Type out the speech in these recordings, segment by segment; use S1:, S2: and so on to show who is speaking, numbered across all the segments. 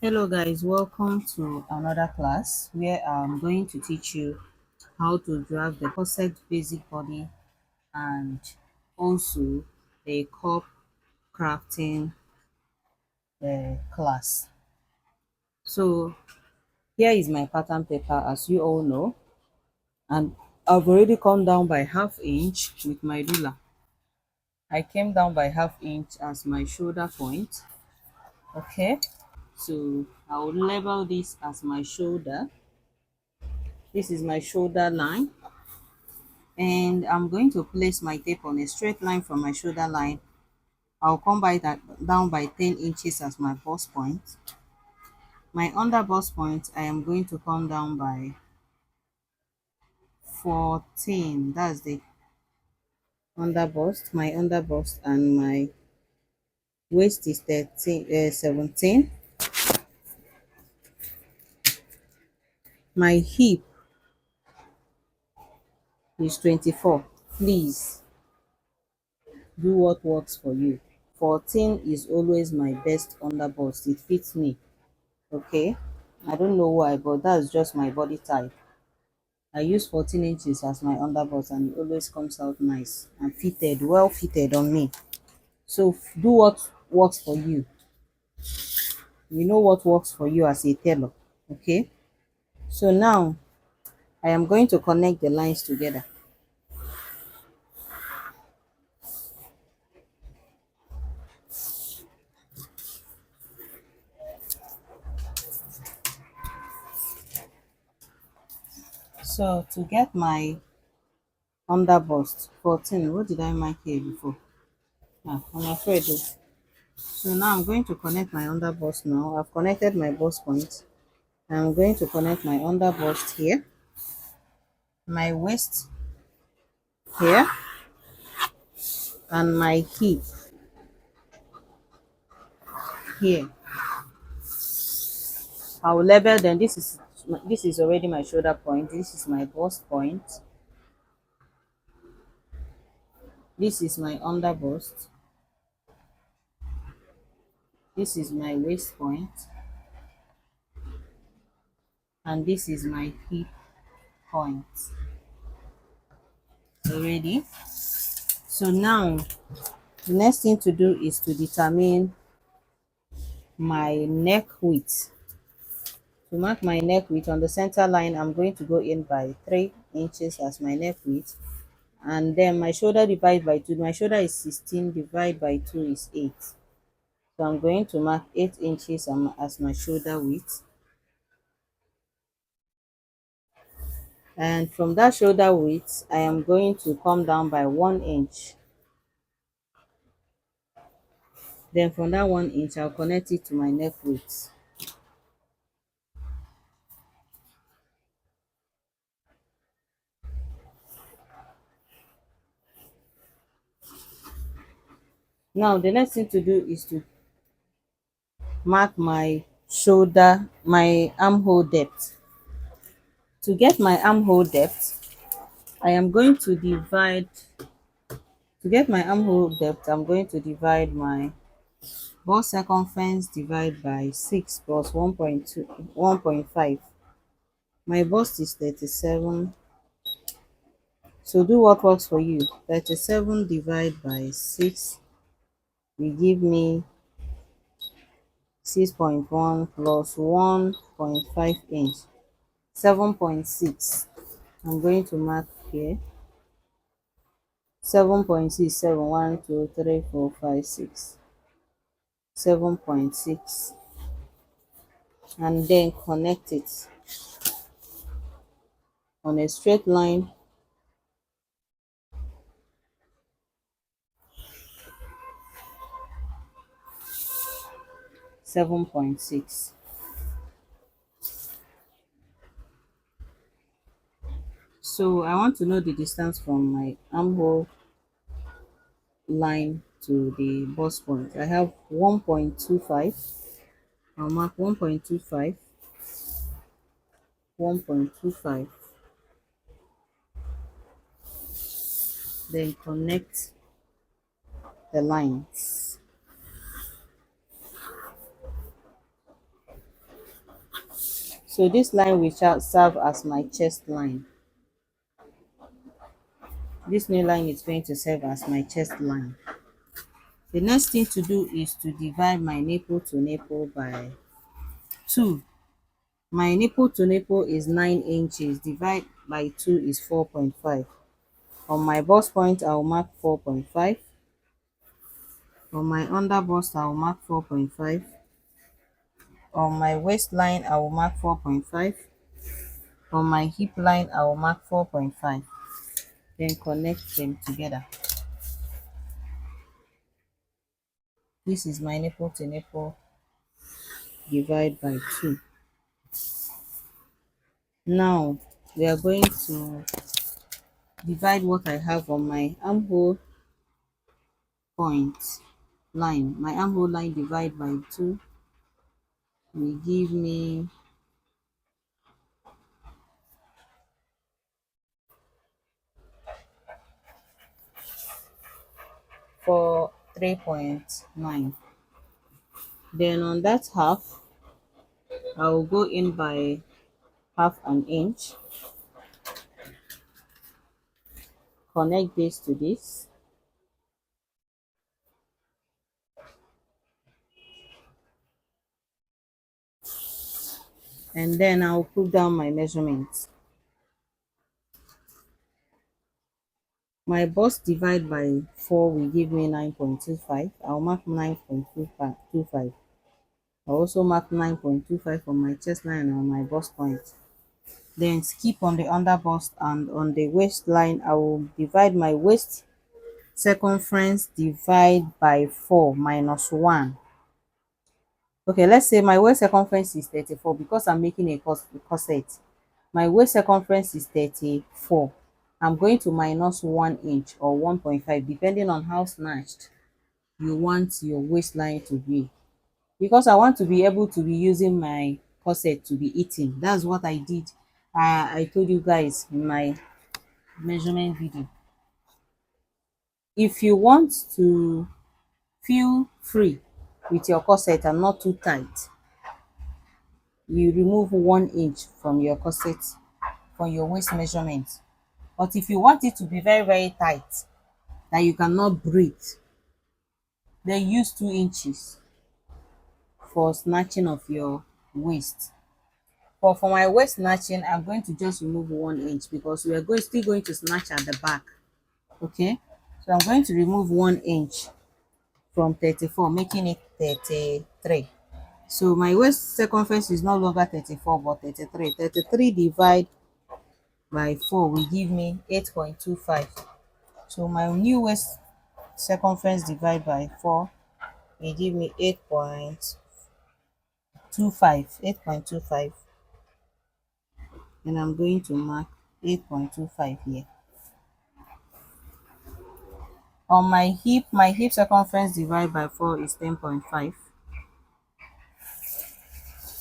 S1: Hello guys, welcome to another class where I'm going to teach you how to draft the corset basic body and also a cup crafting class. So here is my pattern paper as you all know, and I've already come down by ½ inch with my ruler. I came down by ½ inch as my shoulder point. Okay, so I'll label this as my shoulder. This is my shoulder line, and I'm going to place my tape on a straight line from my shoulder line. I'll come by that down by 10 inches as my bust point. My under bust point, I am going to come down by 14. That's the under bust. My under bust and my waist is 17. My hip is 24. Please do what works for you. 14 is always my best under bust. It fits me. Okay, I don't know why, but that's just my body type. I use 14 inches as my underbust and it always comes out nice and fitted, well fitted on me. So do what works for you. You know what works for you as a tailor. Okay, so now I am going to connect the lines together. So to get my underbust 14, what did I mark here before? I'm afraid though. So now I'm going to connect my underbust now. I've connected my bust point. I'm going to connect my underbust here, my waist here, and my hip here. I will label them. This is already my shoulder point. This is my bust point. This is my under bust. This is my waist point, and this is my hip point. Already. So now the next thing to do is to determine my neck width. To mark my neck width on the center line, I'm going to go in by 3 inches as my neck width, and then my shoulder divided by 2. My shoulder is 16, divided by 2 is 8. So I'm going to mark 8 inches as my shoulder width, and from that shoulder width I am going to come down by 1 inch. Then from that 1 inch I'll connect it to my neck width. Now the next thing to do is to mark my armhole depth. To get my armhole depth, I am going to divide to get my armhole depth I'm going to divide my bust circumference divide by 6 plus 1.5. My bust is 37. So do what works for you. 37 divided by 6 will give me 6.1 plus 1.5 inch, 7.6. I'm going to mark here 7.67. 1, 2, 3, 4, 5, 6. 7.6, and then connect it on a straight line. 7.6. So I want to know the distance from my armhole line to the bust point. I have 1.25. I'll mark 1.25, 1.25, then connect the lines. So this line will serve as my chest line. This new line is going to serve as my chest line. The next thing to do is to divide my nipple to nipple by 2. My nipple to nipple is 9 inches. Divide by 2 is 4.5. On my bust point, I will mark 4.5. On my under bust, I will mark 4.5. On my waistline, I will mark 4.5. On my hip line, I will mark 4.5. Then connect them together. This is my nipple to nipple divide by 2. Now we are going to divide what I have on my armhole point line. My armhole line divide by 2 will give me 3.9. Then on that half, I will go in by half an inch, connect this to this, and then I'll put down my measurements. My bust divide by 4 will give me 9.25. I'll mark 9.25. I'll also mark 9.25 on my chest line and on my bust point. Then skip on the under bust, and on the waistline, I will divide my waist circumference divide by 4 minus 1. Okay, let's say my waist circumference is 34 because I'm making a corset. My waist circumference is 34. I'm going to minus 1 inch or 1.5 depending on how snatched you want your waistline to be. Because I want to be able to be using my corset to be eating. That's what I did. I told you guys in my measurement video. If you want to feel free with your corset and not too tight, you remove 1 inch from your corset from your waist measurement. But if you want it to be very, very tight, that you cannot breathe, then use 2 inches for snatching of your waist. But for my waist snatching, I'm going to just remove 1 inch because we are still going to snatch at the back. Okay, so I'm going to remove 1 inch from 34, making it 33. So my waist circumference is no longer 34 but 33. 33 divide by 4 will give me 8.25. So my new waist circumference divide by 4 will give me 8.25. And I'm going to mark 8.25 here. On my hip circumference divide by 4 is 10.5.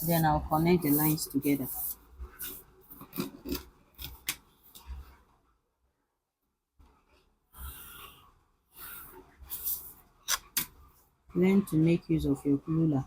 S1: Then I'll connect the lines together. Learn to make use of your ruler.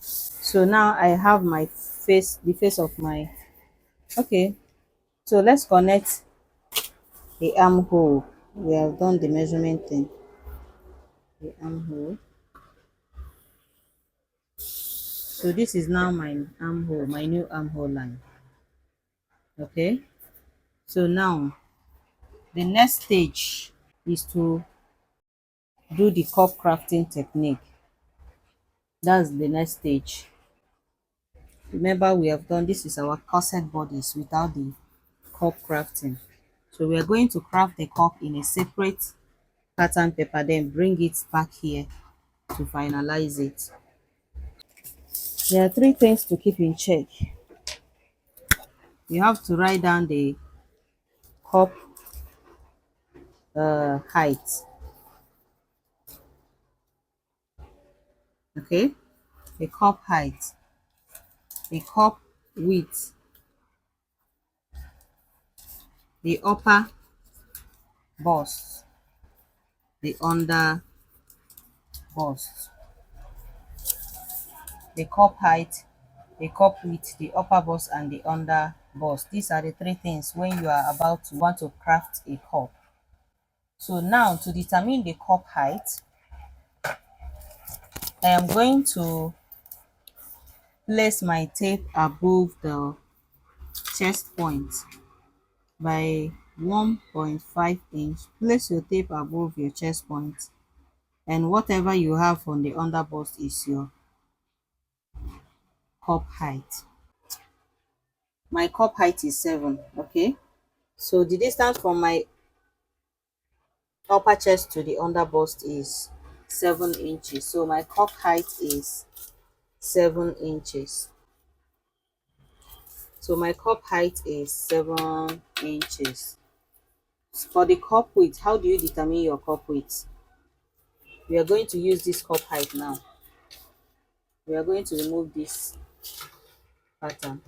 S1: So now I have my face, the face of my, okay, so let's connect the armhole. We have done the measurement thing. The armhole. So this is now my armhole, my new armhole line. Okay, so now the next stage is to do the cup crafting technique. That's the next stage. Remember, we have done, this is our corset bodies without the cup crafting. So we are going to craft the cup in a separate pattern paper, then bring it back here to finalize it. There are 3 things to keep in check. You have to write down the cup height. Okay, the cup height, the cup width, the upper bust, the under bust. the cup height, the cup width, the upper bust, and the under bust. These are the three things when you are about to want to craft a cup. So now to determine the cup height, I am going to place my tape above the chest point by 1.5 inch. Place your tape above your chest point, and whatever you have on the under bust is your cup height. My cup height is 7. Okay, so the distance from my upper chest to the under bust is 7 inches. So my cup height is 7 inches. So my cup height is 7 inches. For the cup width, how do you determine your cup width? We are going to use this cup height now. We are going to remove this pattern.